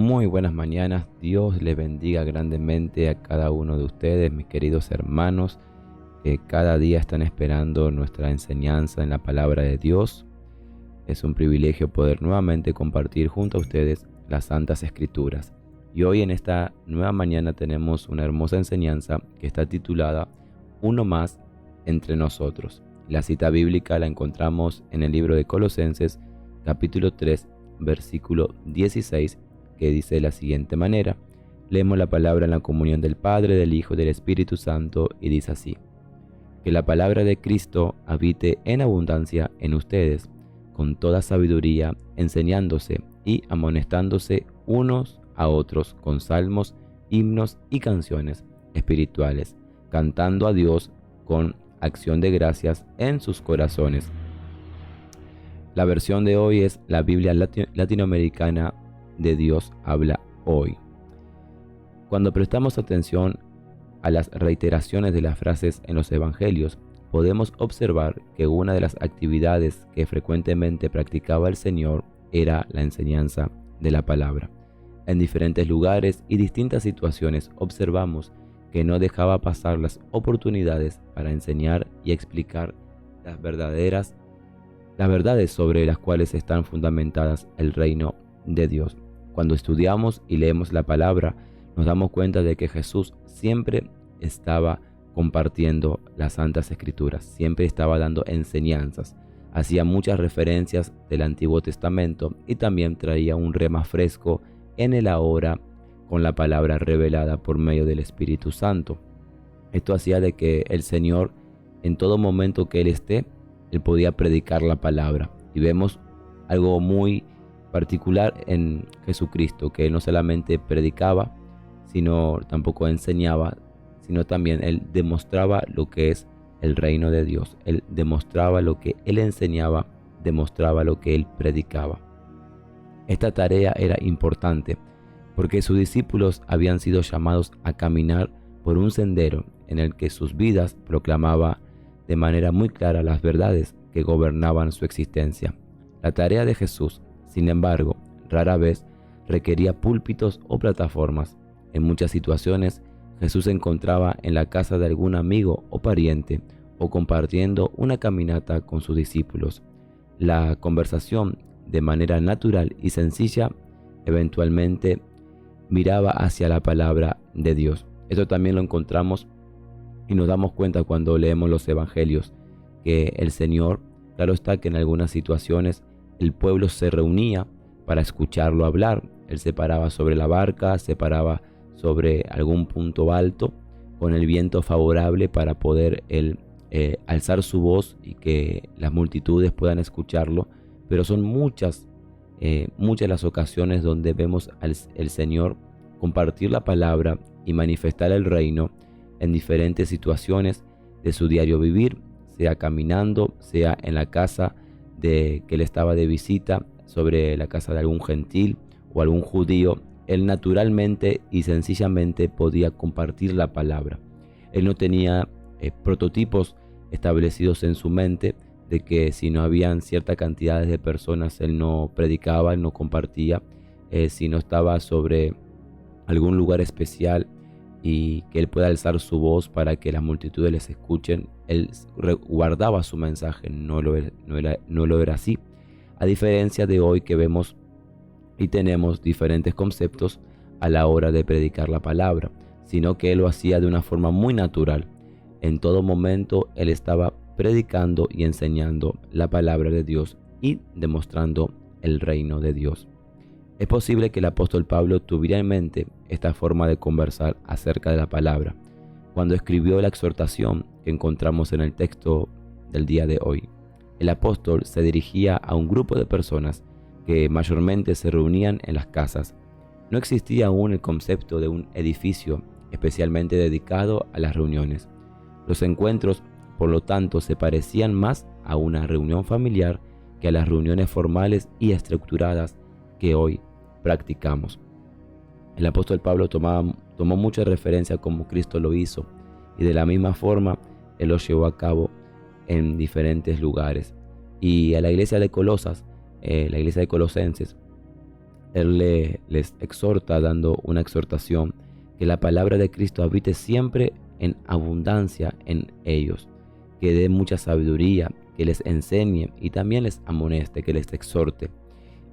Muy buenas mañanas. Dios les bendiga grandemente a cada uno de ustedes, mis queridos hermanos, que cada día están esperando nuestra enseñanza en la palabra de Dios. Es un privilegio poder nuevamente compartir junto a ustedes las Santas Escrituras. Y hoy en esta nueva mañana tenemos una hermosa enseñanza que está titulada Uno más entre nosotros. La cita bíblica la encontramos en el libro de Colosenses, capítulo 3, versículo 16, que dice de la siguiente manera. Leemos la palabra en la comunión del Padre, del Hijo y del Espíritu Santo, y dice así: que la palabra de Cristo habite en abundancia en ustedes, con toda sabiduría, enseñándose y amonestándose unos a otros con salmos, himnos y canciones espirituales, cantando a Dios con acción de gracias en sus corazones. La versión de hoy es la Biblia latinoamericana de Dios habla hoy. Cuando prestamos atención a las reiteraciones de las frases en los evangelios, podemos observar que una de las actividades que frecuentemente practicaba el Señor era la enseñanza de la palabra. En diferentes lugares y distintas situaciones observamos que no dejaba pasar las oportunidades para enseñar y explicar las verdades sobre las cuales están fundamentadas el reino de Dios. Cuando estudiamos y leemos la palabra, nos damos cuenta de que Jesús siempre estaba compartiendo las Santas Escrituras, siempre estaba dando enseñanzas, hacía muchas referencias del Antiguo Testamento y también traía un rema fresco en el ahora con la palabra revelada por medio del Espíritu Santo. Esto hacía de que el Señor, en todo momento que Él esté, Él podía predicar la palabra. Y vemos algo muy particular en Jesucristo, que Él no solamente predicaba, sino tampoco enseñaba, sino también Él demostraba lo que es el reino de Dios. Él demostraba lo que Él enseñaba, demostraba lo que Él predicaba. Esta tarea era importante porque sus discípulos habían sido llamados a caminar por un sendero en el que sus vidas proclamaba de manera muy clara las verdades que gobernaban su existencia. La tarea de Jesús, sin embargo, rara vez requería púlpitos o plataformas. En muchas situaciones, Jesús se encontraba en la casa de algún amigo o pariente o compartiendo una caminata con sus discípulos. La conversación, de manera natural y sencilla, eventualmente miraba hacia la palabra de Dios. Esto también lo encontramos y nos damos cuenta cuando leemos los evangelios, que el Señor, claro está que en algunas situaciones el pueblo se reunía para escucharlo hablar. Él se paraba sobre la barca, se paraba sobre algún punto alto con el viento favorable para poder él alzar su voz y que las multitudes puedan escucharlo. Pero son muchas las ocasiones donde vemos al Señor compartir la palabra y manifestar el reino en diferentes situaciones de su diario vivir, sea caminando, sea en la casa que él estaba de visita, sobre la casa de algún gentil o algún judío. Él naturalmente y sencillamente podía compartir la palabra. Él no tenía prototipos establecidos en su mente de que si no habían cierta cantidad de personas, él no predicaba, él no compartía. Si no estaba sobre algún lugar especial y que él pueda alzar su voz para que las multitudes les escuchen, él guardaba su mensaje. No lo era así. A diferencia de hoy, que vemos y tenemos diferentes conceptos a la hora de predicar la palabra, sino que él lo hacía de una forma muy natural. En todo momento él estaba predicando y enseñando la palabra de Dios y demostrando el reino de Dios. Es posible que el apóstol Pablo tuviera en mente esta forma de conversar acerca de la palabra cuando escribió la exhortación que encontramos en el texto del día de hoy. El apóstol se dirigía a un grupo de personas que mayormente se reunían en las casas. No existía aún el concepto de un edificio especialmente dedicado a las reuniones. Los encuentros, por lo tanto, se parecían más a una reunión familiar que a las reuniones formales y estructuradas que hoy practicamos. El apóstol Pablo tomó mucha referencia como Cristo lo hizo, y de la misma forma él lo llevó a cabo en diferentes lugares. Y a la iglesia de Colosas, la iglesia de Colosenses, Él les exhorta dando una exhortación que la palabra de Cristo habite siempre en abundancia en ellos, que dé mucha sabiduría, que les enseñe y también les amoneste, que les exhorte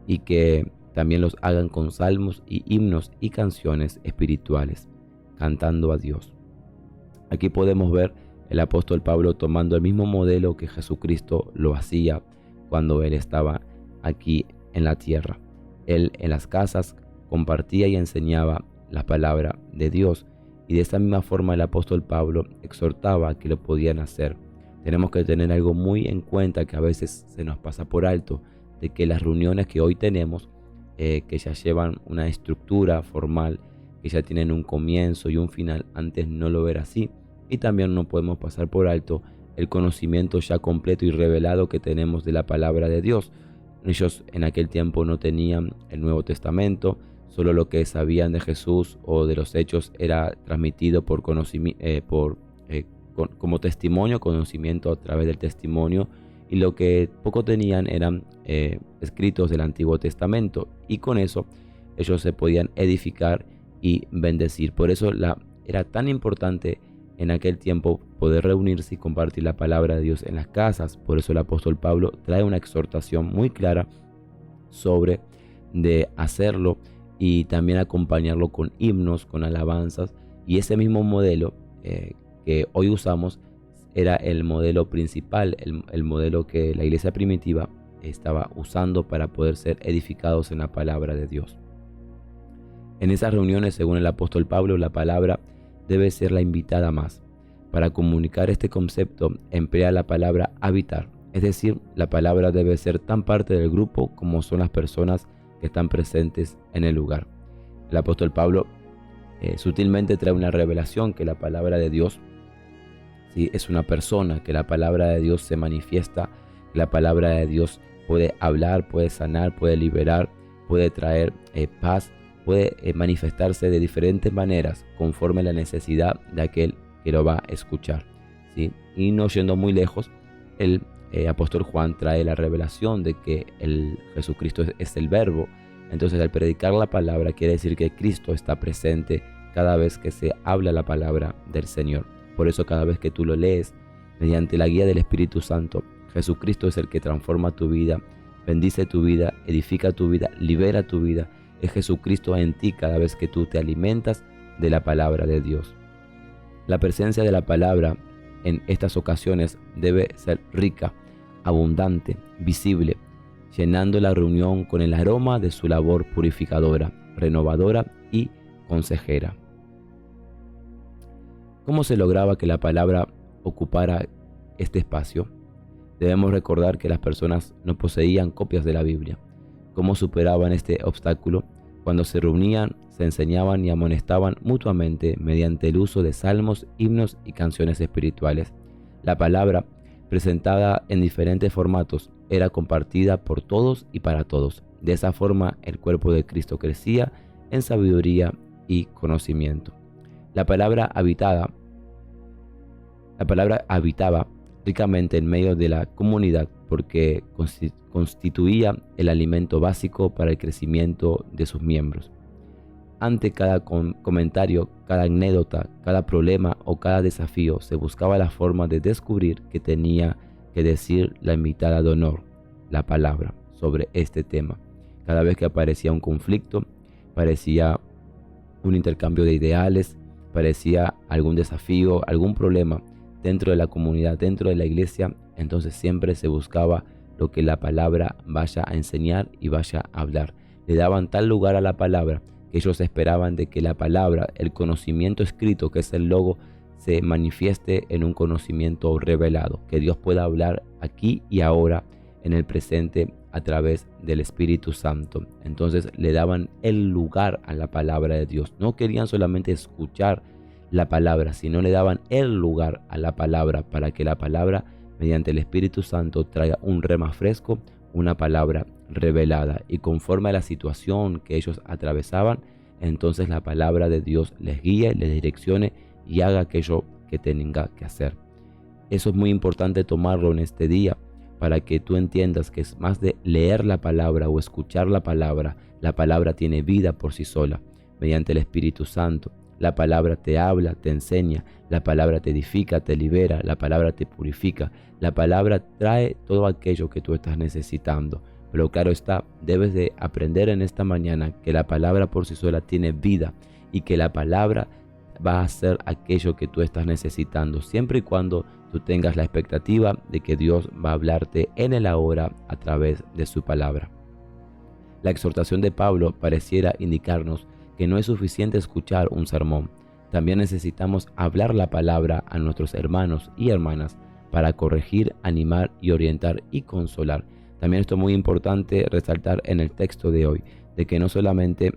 y que también los hagan con salmos y himnos y canciones espirituales, cantando a Dios. Aquí podemos ver el apóstol Pablo tomando el mismo modelo que Jesucristo lo hacía cuando él estaba aquí en la tierra. Él en las casas compartía y enseñaba la palabra de Dios, y de esa misma forma el apóstol Pablo exhortaba a que lo podían hacer. Tenemos que tener algo muy en cuenta que a veces se nos pasa por alto, de que las reuniones que hoy tenemos, que ya llevan una estructura formal, que ya tienen un comienzo y un final, antes no lo era así. Y también no podemos pasar por alto el conocimiento ya completo y revelado que tenemos de la palabra de Dios. Ellos en aquel tiempo no tenían el Nuevo Testamento, solo lo que sabían de Jesús o de los hechos era transmitido por como testimonio, conocimiento a través del testimonio, y lo que poco tenían eran escritos del Antiguo Testamento, y con eso ellos se podían edificar y bendecir. Por eso era tan importante en aquel tiempo poder reunirse y compartir la palabra de Dios en las casas. Por eso el apóstol Pablo trae una exhortación muy clara sobre de hacerlo y también acompañarlo con himnos, con alabanzas, y ese mismo modelo que hoy usamos era el modelo principal, el modelo que la iglesia primitiva estaba usando para poder ser edificados en la palabra de Dios. En esas reuniones, según el apóstol Pablo, la palabra debe ser la invitada más. Para comunicar este concepto, emplea la palabra habitar, es decir, la palabra debe ser tan parte del grupo como son las personas que están presentes en el lugar. El apóstol Pablo sutilmente trae una revelación que la palabra de Dios es una persona, que la palabra de Dios se manifiesta, que la palabra de Dios puede hablar, puede sanar, puede liberar, puede traer paz, puede manifestarse de diferentes maneras conforme a la necesidad de aquel que lo va a escuchar, ¿sí? Y no yendo muy lejos, el apóstol Juan trae la revelación de que el Jesucristo es el verbo. Entonces, al predicar la palabra quiere decir que Cristo está presente cada vez que se habla la palabra del Señor. Por eso cada vez que tú lo lees, mediante la guía del Espíritu Santo, Jesucristo es el que transforma tu vida, bendice tu vida, edifica tu vida, libera tu vida. Es Jesucristo en ti cada vez que tú te alimentas de la palabra de Dios. La presencia de la palabra en estas ocasiones debe ser rica, abundante, visible, llenando la reunión con el aroma de su labor purificadora, renovadora y consejera. ¿Cómo se lograba que la palabra ocupara este espacio? Debemos recordar que las personas no poseían copias de la Biblia. ¿Cómo superaban este obstáculo? Cuando se reunían, se enseñaban y amonestaban mutuamente mediante el uso de salmos, himnos y canciones espirituales. La palabra, presentada en diferentes formatos, era compartida por todos y para todos. De esa forma, el cuerpo de Cristo crecía en sabiduría y conocimiento. La palabra habitaba ricamente en medio de la comunidad porque constituía el alimento básico para el crecimiento de sus miembros. Ante cada comentario, cada anécdota, cada problema o cada desafío, se buscaba la forma de descubrir qué tenía que decir la invitada de honor, la palabra, sobre este tema. Cada vez que aparecía un conflicto, parecía un intercambio de ideales, parecía algún desafío, algún problema dentro de la comunidad, dentro de la iglesia, entonces siempre se buscaba lo que la palabra vaya a enseñar y vaya a hablar. Le daban tal lugar a la palabra que ellos esperaban de que la palabra, el conocimiento escrito, que es el logo, se manifieste en un conocimiento revelado, que Dios pueda hablar aquí y ahora en el presente a través del Espíritu Santo. Entonces le daban el lugar a la palabra de Dios. No querían solamente escuchar la palabra, sino le daban el lugar a la palabra para que la palabra, mediante el Espíritu Santo, traiga un rema fresco, una palabra revelada, y conforme a la situación que ellos atravesaban, entonces la palabra de Dios les guíe, les direccione y haga aquello que tenga que hacer. Eso es muy importante tomarlo en este día, para que tú entiendas que es más de leer la palabra o escuchar la palabra tiene vida por sí sola, mediante el Espíritu Santo. La palabra te habla, te enseña, la palabra te edifica, te libera, la palabra te purifica, la palabra trae todo aquello que tú estás necesitando. Pero claro está, debes de aprender en esta mañana que la palabra por sí sola tiene vida y que la palabra va a hacer aquello que tú estás necesitando, siempre y cuando tú tengas la expectativa de que Dios va a hablarte en el ahora a través de su palabra. La exhortación de Pablo pareciera indicarnos que no es suficiente escuchar un sermón. También necesitamos hablar la palabra a nuestros hermanos y hermanas para corregir, animar y orientar y consolar. También esto es muy importante resaltar en el texto de hoy, de que no solamente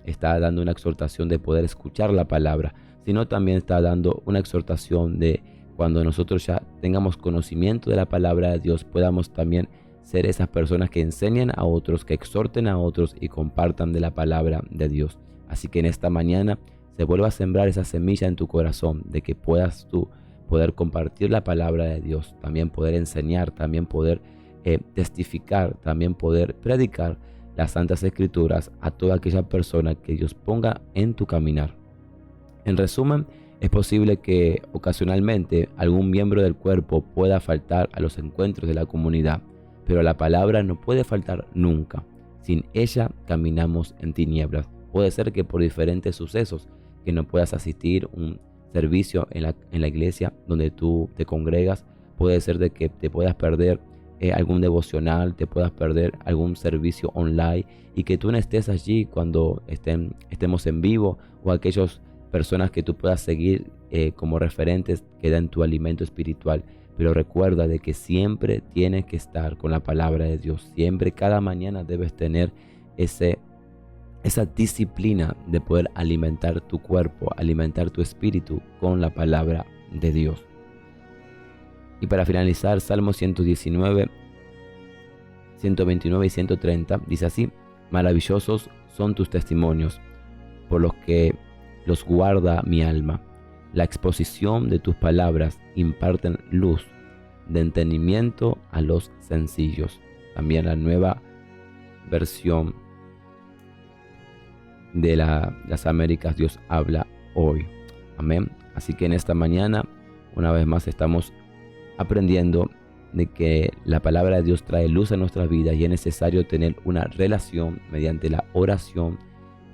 está dando una exhortación de poder escuchar la palabra, sino también está dando una exhortación de cuando nosotros ya tengamos conocimiento de la palabra de Dios, podamos también ser esas personas que enseñan a otros, que exhorten a otros y compartan de la palabra de Dios. Así que en esta mañana se vuelva a sembrar esa semilla en tu corazón de que puedas tú poder compartir la palabra de Dios, también poder enseñar, también poder testificar, también poder predicar las Santas Escrituras a toda aquella persona que Dios ponga en tu caminar. En resumen, es posible que ocasionalmente algún miembro del cuerpo pueda faltar a los encuentros de la comunidad, pero la palabra no puede faltar nunca. Sin ella caminamos en tinieblas. Puede ser que por diferentes sucesos que no puedas asistir a un servicio en la iglesia donde tú te congregas, puede ser de que te puedas perder algún devocional, te puedas perder algún servicio online y que tú no estés allí cuando estemos en vivo, o aquellas personas que tú puedas seguir como referentes que dan tu alimento espiritual. Pero recuerda de que siempre tienes que estar con la palabra de Dios. Siempre, cada mañana debes tener esa disciplina de poder alimentar tu cuerpo, alimentar tu espíritu con la palabra de Dios. Y para finalizar, Salmo 119, 129 y 130 dice así: maravillosos son tus testimonios, por los que los guarda mi alma. La exposición de tus palabras imparten luz de entendimiento a los sencillos. También la nueva versión de las Américas, Dios habla hoy. Amén. Así que en esta mañana, una vez más, estamos aprendiendo de que la palabra de Dios trae luz a nuestras vidas y es necesario tener una relación mediante la oración,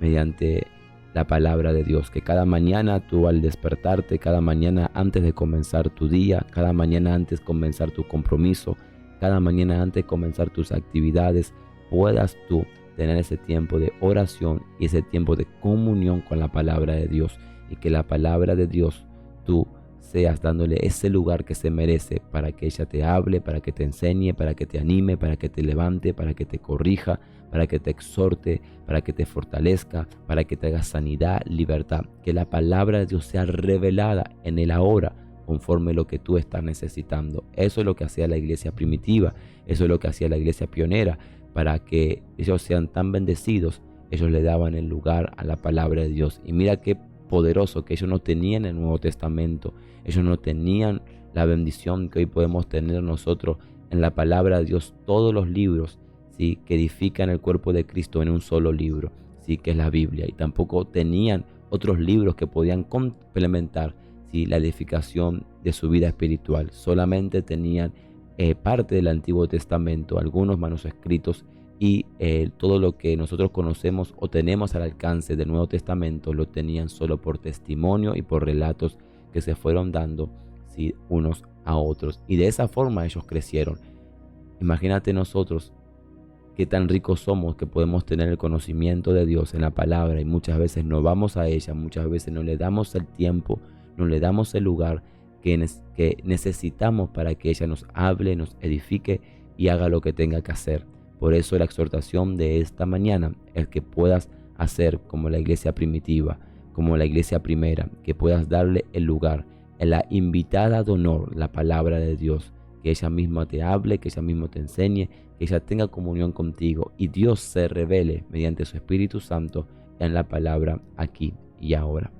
mediante la palabra de Dios, que cada mañana tú al despertarte, cada mañana antes de comenzar tu día, cada mañana antes de comenzar tu compromiso, cada mañana antes de comenzar tus actividades, puedas tú tener ese tiempo de oración y ese tiempo de comunión con la palabra de Dios, y que la palabra de Dios tú seas dándole ese lugar que se merece para que ella te hable, para que te enseñe, para que te anime, para que te levante, para que te corrija, para que te exhorte, para que te fortalezca, para que te haga sanidad, libertad. Que la palabra de Dios sea revelada en el ahora conforme lo que tú estás necesitando. Eso es lo que hacía la iglesia primitiva, eso es lo que hacía la iglesia pionera. Para que ellos sean tan bendecidos, ellos le daban el lugar a la palabra de Dios. Y mira qué poderoso que ellos no tenían el Nuevo Testamento, ellos no tenían la bendición que hoy podemos tener nosotros en la palabra de Dios, todos los libros, ¿sí?, que edifican el cuerpo de Cristo en un solo libro, ¿sí?, que es la Biblia. Y tampoco tenían otros libros que podían complementar, ¿sí?, la edificación de su vida espiritual. Solamente tenían parte del Antiguo Testamento, algunos manuscritos, y todo lo que nosotros conocemos o tenemos al alcance del Nuevo Testamento lo tenían solo por testimonio y por relatos que se fueron dando, ¿sí?, unos a otros. Y de esa forma ellos crecieron. Imagínate nosotros qué tan ricos somos que podemos tener el conocimiento de Dios en la palabra, y muchas veces no vamos a ella, muchas veces no le damos el tiempo, no le damos el lugar que necesitamos para que ella nos hable, nos edifique y haga lo que tenga que hacer. Por eso la exhortación de esta mañana es que puedas hacer como la iglesia primitiva, como la iglesia primera, que puedas darle el lugar, en la invitada de honor, la palabra de Dios, que ella misma te hable, que ella misma te enseñe, que ella tenga comunión contigo y Dios se revele mediante su Espíritu Santo en la palabra aquí y ahora.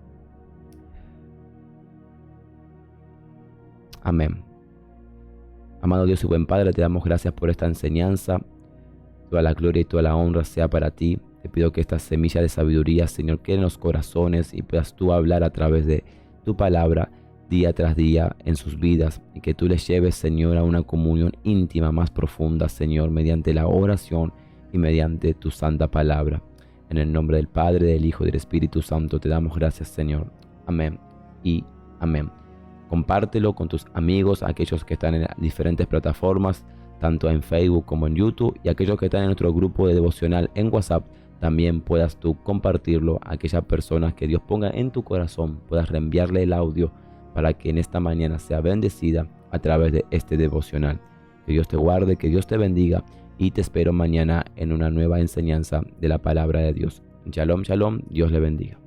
Amén. Amado Dios y buen Padre, te damos gracias por esta enseñanza. Toda la gloria y toda la honra sea para ti. Te pido que esta semilla de sabiduría, Señor, quede en los corazones y puedas tú hablar a través de tu palabra día tras día en sus vidas, y que tú les lleves, Señor, a una comunión íntima más profunda, Señor, mediante la oración y mediante tu santa palabra. En el nombre del Padre, del Hijo y del Espíritu Santo te damos gracias, Señor. Amén y amén. Compártelo con tus amigos, aquellos que están en las diferentes plataformas, tanto en Facebook como en YouTube, y aquellos que están en nuestro grupo de devocional en WhatsApp. También puedas tú compartirlo a aquellas personas que Dios ponga en tu corazón, puedas reenviarle el audio para que en esta mañana sea bendecida a través de este devocional. Que Dios te guarde, que Dios te bendiga, y te espero mañana en una nueva enseñanza de la palabra de Dios. Shalom, shalom, Dios le bendiga.